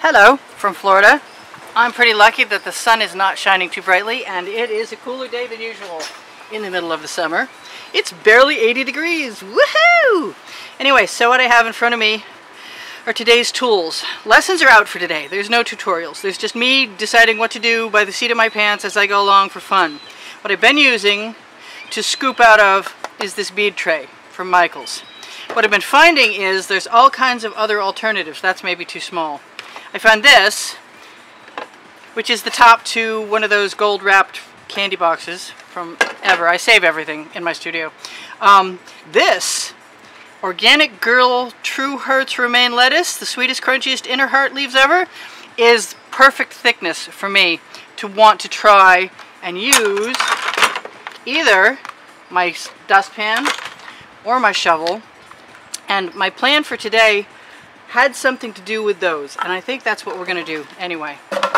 Hello from Florida. I'm pretty lucky that the sun is not shining too brightly and it is a cooler day than usual in the middle of the summer. It's barely 80 degrees. Woohoo! Anyway, so what I have in front of me are today's tools. Lessons are out for today. There's no tutorials. There's just me deciding what to do by the seat of my pants as I go along for fun. What I've been using to scoop out of is this bead tray from Michaels. What I've been finding is there's all kinds of other alternatives. That's maybe too small. I found this, which is the top to one of those gold wrapped candy boxes from ever. I save everything in my studio. This Organic Girl True Hearts Romaine lettuce, the sweetest, crunchiest inner heart leaves ever, is perfect thickness for me to want to try and use either my dustpan or my shovel. And my plan for today had something to do with those, and I think that's what we're going to do anyway.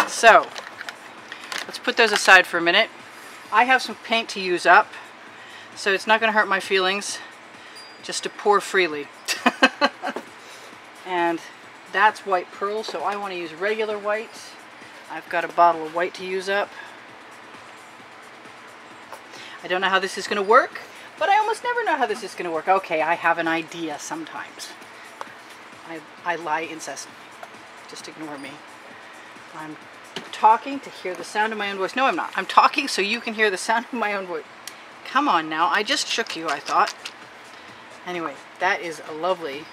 So let's put those aside for a minute. I have some paint to use up, so it's not going to hurt my feelings just to pour freely. And that's white pearl, so I want to use regular white. I've got a bottle of white to use up. I don't know how this is going to work, but I almost never know how this is going to work. Okay, I have an idea sometimes. I lie incessantly. Just ignore me. I'm talking to hear the sound of my own voice. No, I'm not. I'm talking so you can hear the sound of my own voice. Come on now. I just shook you, I thought. Anyway, that is a lovely,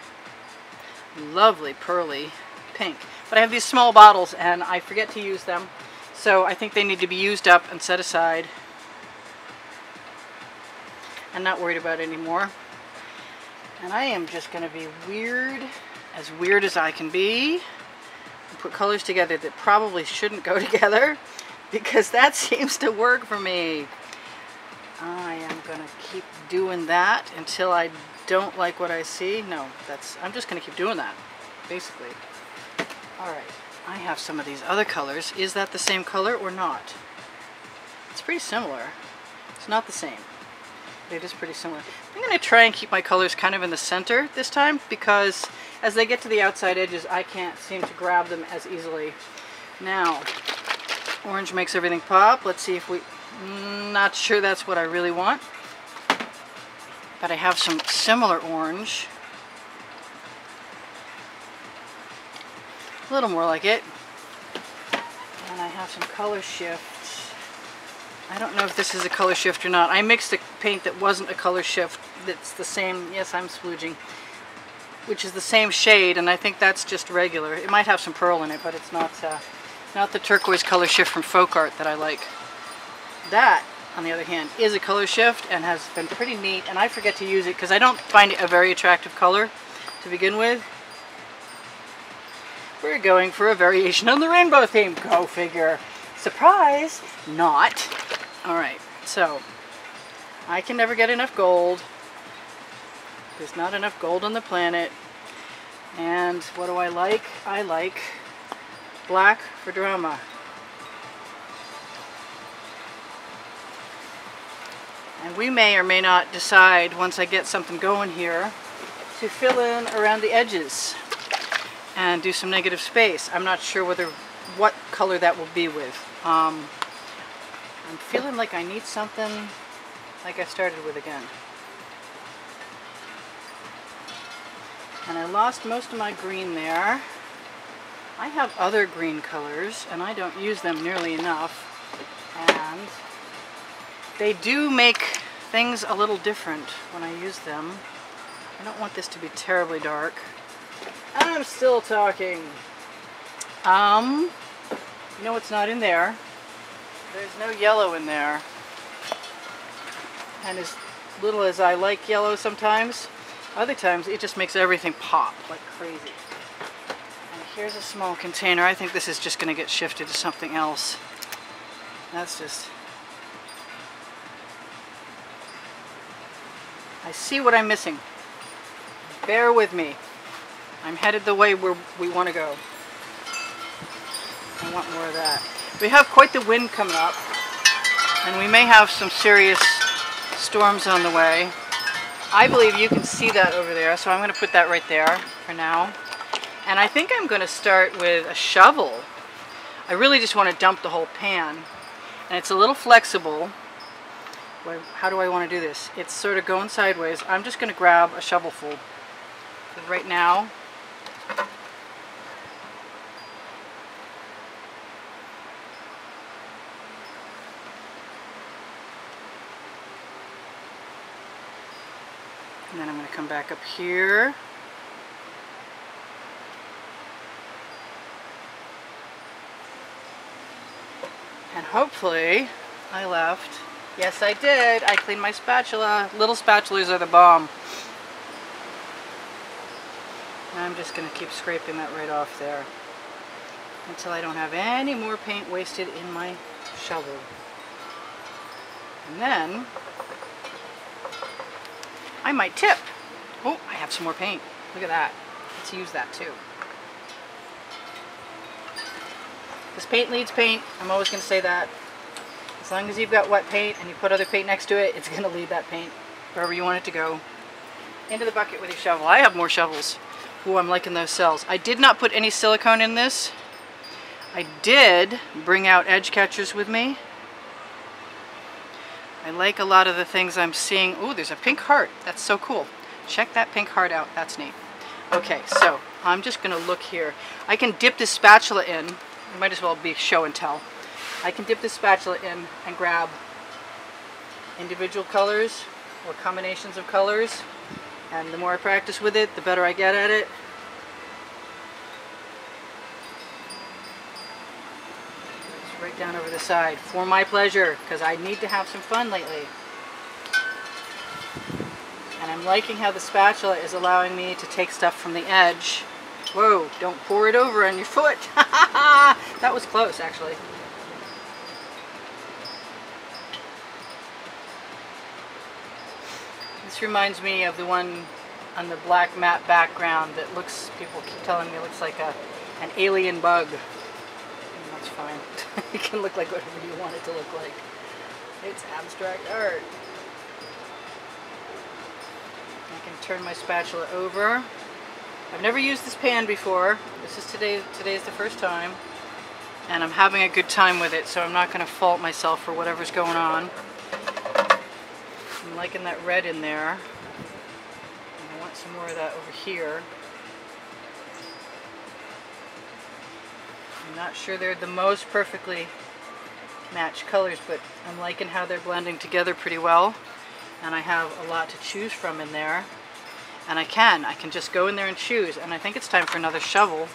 lovely pearly pink. But I have these small bottles and I forget to use them. So I think they need to be used up and set aside. I'm not worried about it anymore. And I am just going to be as weird as I can be, and put colors together that probably shouldn't go together, because that seems to work for me. I am going to keep doing that until I don't like what I see. No, I'm just going to keep doing that, basically. Alright, I have some of these other colors. Is that the same color or not? It's pretty similar. It's not the same. It is pretty similar. I'm going to try and keep my colors kind of in the center this time, because as they get to the outside edges, I can't seem to grab them as easily. Now, orange makes everything pop. Let's see if not sure that's what I really want. But I have some similar orange. A little more like it. And I have some color shift. I don't know if this is a color shift or not. I mixed a paint that wasn't a color shift that's the same, yes, I'm splooging, which is the same shade, and I think that's just regular. It might have some pearl in it, but it's not the turquoise color shift from Folk Art that I like. That, on the other hand, is a color shift and has been pretty neat, and I forget to use it because I don't find it a very attractive color to begin with. We're going for a variation on the rainbow theme. Go figure. Surprise! Not. Alright, so I can never get enough gold. There's not enough gold on the planet. And what do I like? I like black for drama. And we may or may not decide, once I get something going here, to fill in around the edges and do some negative space. I'm not sure what color that will be with. I'm feeling like I need something like I started with again. And I lost most of my green there. I have other green colors and I don't use them nearly enough. And they do make things a little different when I use them. I don't want this to be terribly dark. I'm still talking. You know what's not in there? There's no yellow in there. And as little as I like yellow sometimes, other times it just makes everything pop like crazy. And here's a small container. I think this is just going to get shifted to something else. That's just... I see what I'm missing. Bear with me. I'm headed the way where we want to go. I want more of that. We have quite the wind coming up, and we may have some serious storms on the way. I believe you can see that over there, so I'm going to put that right there for now. And I think I'm going to start with a shovel. I really just want to dump the whole pan. And it's a little flexible. How do I want to do this? It's sort of going sideways. I'm just going to grab a shovelful. But right now, and then I'm going to come back up here. And hopefully I left. Yes, I did. I cleaned my spatula. Little spatulas are the bomb. And I'm just going to keep scraping that right off there until I don't have any more paint wasted in my shovel. And then I might tip. Oh, I have some more paint. Look at that. Let's use that too. Because paint leads paint. I'm always going to say that. As long as you've got wet paint and you put other paint next to it, it's going to lead that paint wherever you want it to go. Into the bucket with your shovel. I have more shovels. Ooh, I'm liking those cells. I did not put any silicone in this. I did bring out edge catchers with me. I like a lot of the things I'm seeing. Ooh, there's a pink heart. That's so cool. Check that pink heart out. That's neat. Okay, so I'm just going to look here. I can dip this spatula in. It might as well be show and tell. I can dip this spatula in and grab individual colors or combinations of colors. And the more I practice with it, the better I get at it. It's right down over the side for my pleasure, because I need to have some fun lately. And I'm liking how the spatula is allowing me to take stuff from the edge. Whoa, don't pour it over on your foot. That was close, actually. This reminds me of the one on the black matte background that looks, people keep telling me it looks like an alien bug. And that's fine. It can look like whatever you want it to look like. It's abstract art. I can turn my spatula over. I've never used this pan before. This is today's the first time. And I'm having a good time with it, so I'm not going to fault myself for whatever's going on. I'm liking that red in there. And I want some more of that over here. I'm not sure they're the most perfectly matched colors, but I'm liking how they're blending together pretty well. And I have a lot to choose from in there. And I can just go in there and choose. And I think it's time for another shovel.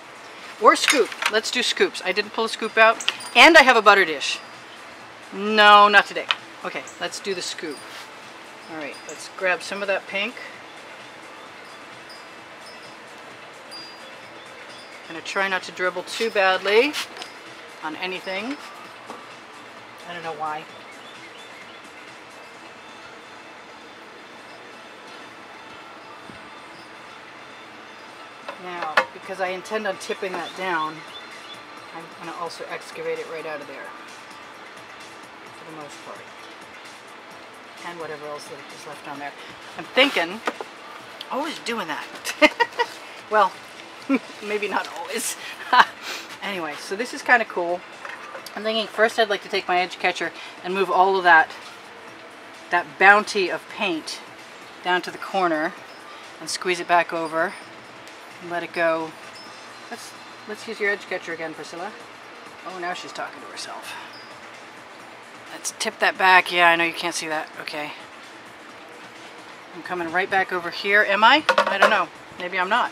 Or scoop. Let's do scoops. I didn't pull a scoop out. And I have a butter dish. No, not today. Okay, let's do the scoop. Alright, let's grab some of that pink. I'm going to try not to dribble too badly on anything. I don't know why. Now, because I intend on tipping that down, I'm going to also excavate it right out of there, for the most part. And whatever else that is left on there. I'm thinking, always doing that. Well, maybe not always. Anyway, so this is kind of cool. I'm thinking first I'd like to take my edge catcher and move all of that bounty of paint down to the corner and squeeze it back over. And let it go. Let's use your edge catcher again, Priscilla. Oh, now she's talking to herself. Let's tip that back. Yeah, I know you can't see that. Okay. I'm coming right back over here. Am I? I don't know. Maybe I'm not.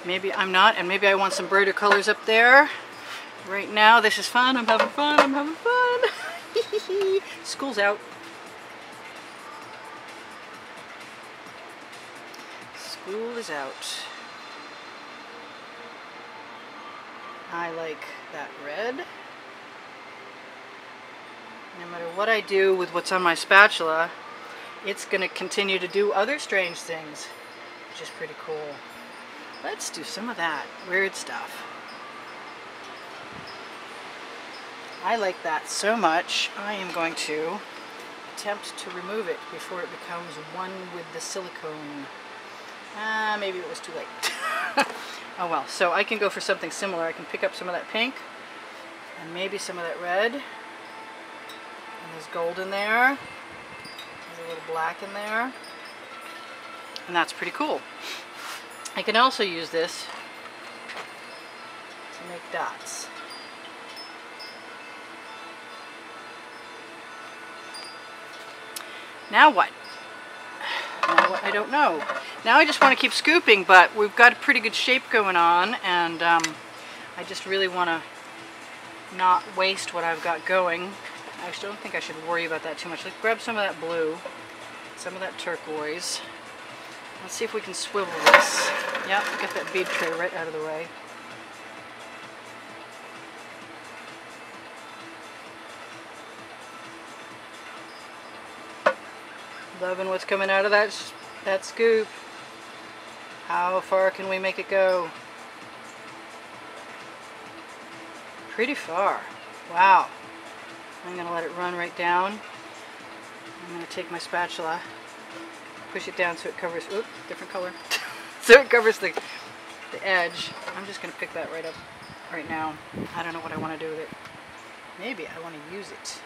Maybe I'm not, and maybe I want some brighter colors up there. Right now, this is fun. I'm having fun. I'm having fun. School's out. School is out. I like that red. No matter what I do with what's on my spatula, it's going to continue to do other strange things, which is pretty cool. Let's do some of that weird stuff. I like that so much, I am going to attempt to remove it before it becomes one with the silicone. Maybe it was too late. Oh well, so I can go for something similar. I can pick up some of that pink and maybe some of that red. And there's gold in there. There's a little black in there. And that's pretty cool. I can also use this to make dots. Now what? Now what? I don't know. Now I just want to keep scooping, but we've got a pretty good shape going on, and I just really want to not waste what I've got going. I actually don't think I should worry about that too much. Let's grab some of that blue, some of that turquoise. Let's see if we can swivel this. Yep, get that bead tray right out of the way. Loving what's coming out of that scoop. How far can we make it go? Pretty far. Wow. I'm going to let it run right down. I'm going to take my spatula, push it down so it covers, oops, different color. So it covers the edge. I'm just going to pick that right up right now. I don't know what I want to do with it. Maybe I want to use it.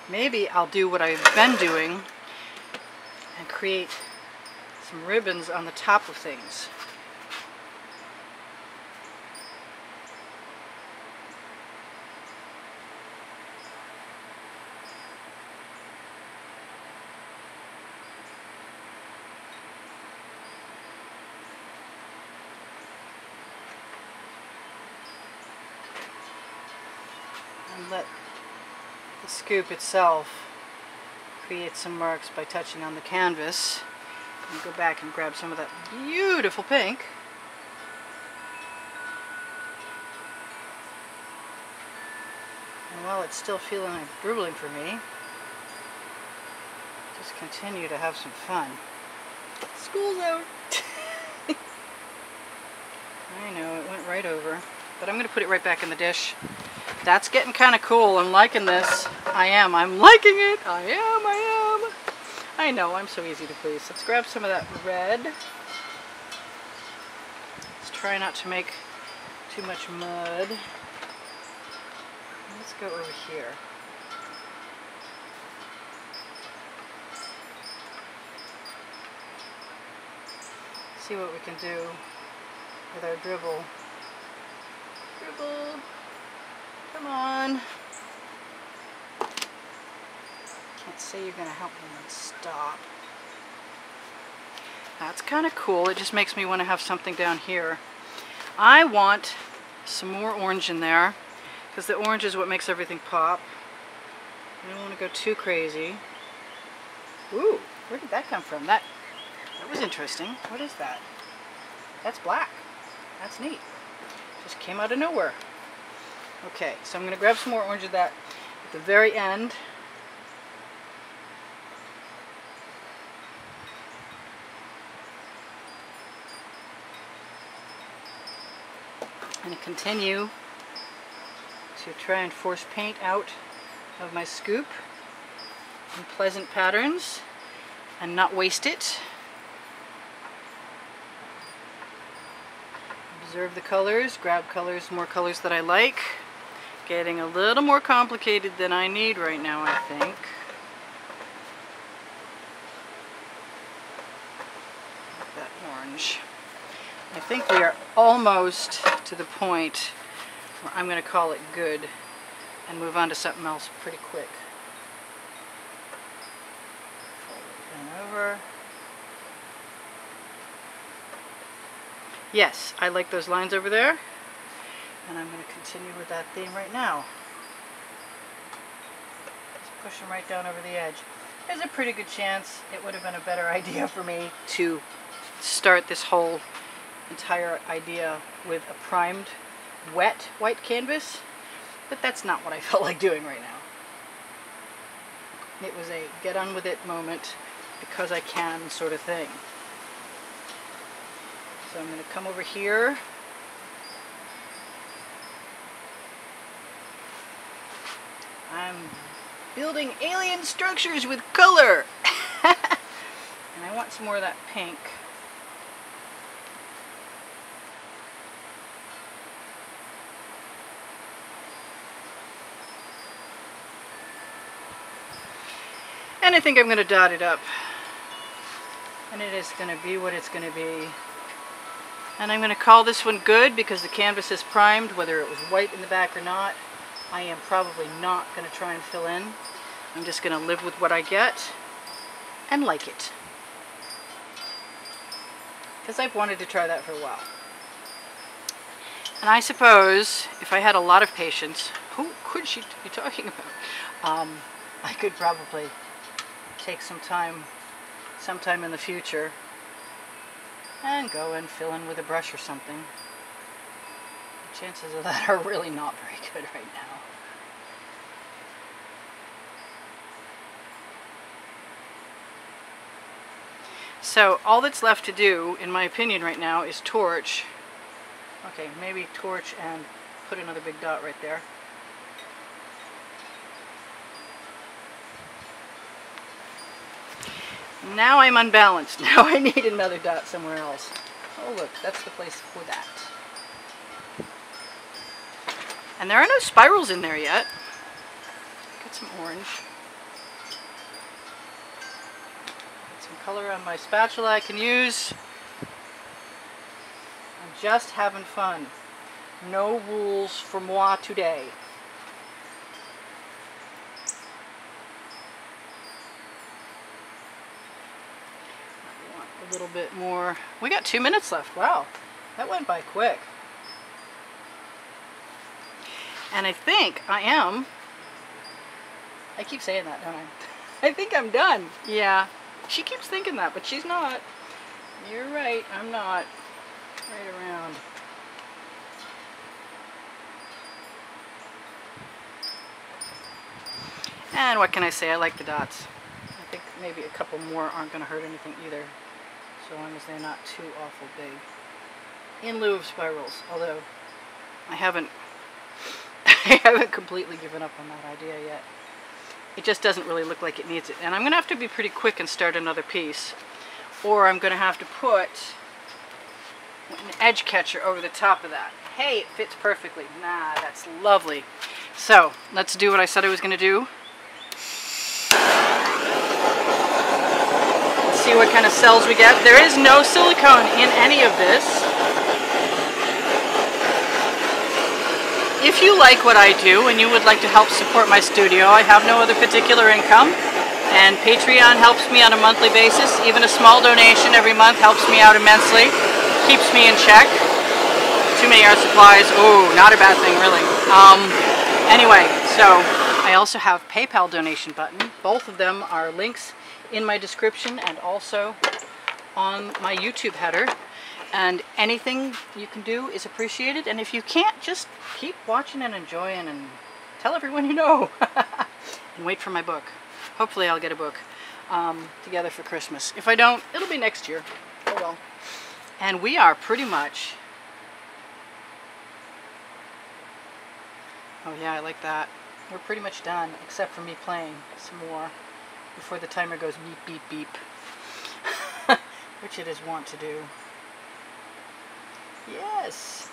Maybe I'll do what I've been doing and create some ribbons on the top of things. And let the scoop itself create some marks by touching on the canvas. And go back and grab some of that beautiful pink. And while it's still feeling like dribbling for me, just continue to have some fun. School's out. I know, it went right over. But I'm going to put it right back in the dish. That's getting kind of cool. I'm liking this. I'm liking it. I am. I know, I'm so easy to please. Let's grab some of that red. Let's try not to make too much mud. Let's go over here. See what we can do with our dribble. Dribble. Come on. Can't say you're going to help me and stop. That's kind of cool. It just makes me want to have something down here. I want some more orange in there because the orange is what makes everything pop. I don't want to go too crazy. Ooh, where did that come from? That was interesting. What is that? That's black. That's neat. Just came out of nowhere. Okay, so I'm going to grab some more orange of that at the very end. And continue to try and force paint out of my scoop in pleasant patterns and not waste it. Observe the colors, grab colors, more colors that I like. Getting a little more complicated than I need right now, I think. Like that orange. I think we are almost to the point where I'm going to call it good and move on to something else pretty quick. Fold it over. Yes, I like those lines over there. And I'm going to continue with that theme right now. Just push them right down over the edge. There's a pretty good chance it would have been a better idea for me to start this whole entire idea with a primed, wet white canvas, but that's not what I felt like doing right now. It was a get on with it moment because I can sort of thing. So I'm going to come over here. I'm building alien structures with color. And I want some more of that pink. And I think I'm going to dot it up. And it is going to be what it's going to be. And I'm going to call this one good because the canvas is primed, whether it was white in the back or not. I am probably not going to try and fill in. I'm just going to live with what I get and like it. Because I've wanted to try that for a while. And I suppose if I had a lot of patience, who could she be talking about? I could probably take some time sometime in the future and go and fill in with a brush or something. The chances of that are really not very good right now. So all that's left to do, in my opinion right now, is torch. Okay, maybe torch and put another big dot right there. Now I'm unbalanced. Now I need another dot somewhere else. Oh look, that's the place for that. And there are no spirals in there yet. Get some orange. Get some color on my spatula I can use. I'm just having fun. No rules for moi today. A little bit more. We got 2 minutes left. Wow, that went by quick. And I think I keep saying that, don't I? I think I'm done. Yeah, she keeps thinking that, but she's not. You're right, I'm not. Right around. And what can I say? I like the dots. I think maybe a couple more aren't going to hurt anything either, so long as they're not too awful big. In lieu of spirals, although I haven't completely given up on that idea yet. It just doesn't really look like it needs it. And I'm going to have to be pretty quick and start another piece, or I'm going to have to put an edge catcher over the top of that. Hey, it fits perfectly. Nah, that's lovely. So let's do what I said I was going to do. Let's see what kind of cells we get. There is no silicone in any of this. If you like what I do and you would like to help support my studio, I have no other particular income, and Patreon helps me on a monthly basis. Even a small donation every month helps me out immensely. Keeps me in check. Too many art supplies. Oh, not a bad thing, really. Anyway, so I also have PayPal donation button. Both of them are links in my description and also on my YouTube header. And anything you can do is appreciated. And if you can't, just keep watching and enjoying and tell everyone you know. And wait for my book. Hopefully I'll get a book together for Christmas. If I don't, it'll be next year. Oh well. And we are pretty much... Oh yeah, I like that. We're pretty much done, except for me playing some more before the timer goes beep, beep, beep. Which it is wont to do. Yes!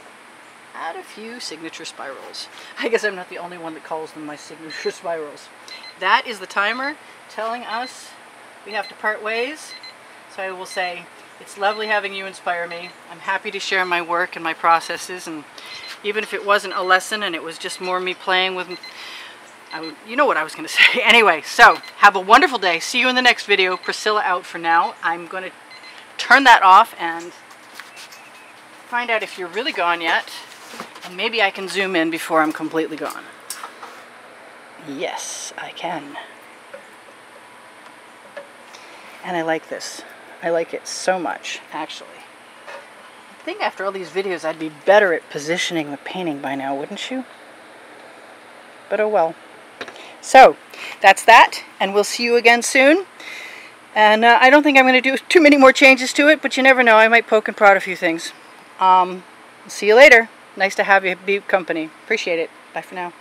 Add a few signature spirals. I guess I'm not the only one that calls them my signature spirals. That is the timer telling us we have to part ways. So I will say, it's lovely having you inspire me. I'm happy to share my work and my processes, and even if it wasn't a lesson and it was just more me playing with, you know what I was going to say. Anyway, so have a wonderful day. See you in the next video. Priscilla out for now. I'm going to turn that off and find out if you're really gone yet, and maybe I can zoom in before I'm completely gone. Yes, I can. And I like this. I like it so much, actually. I think after all these videos I'd be better at positioning the painting by now, wouldn't you? But oh well. So, that's that, and we'll see you again soon. And I don't think I'm going to do too many more changes to it, but you never know, I might poke and prod a few things. See you later. Nice to have you be company. Appreciate it. Bye for now.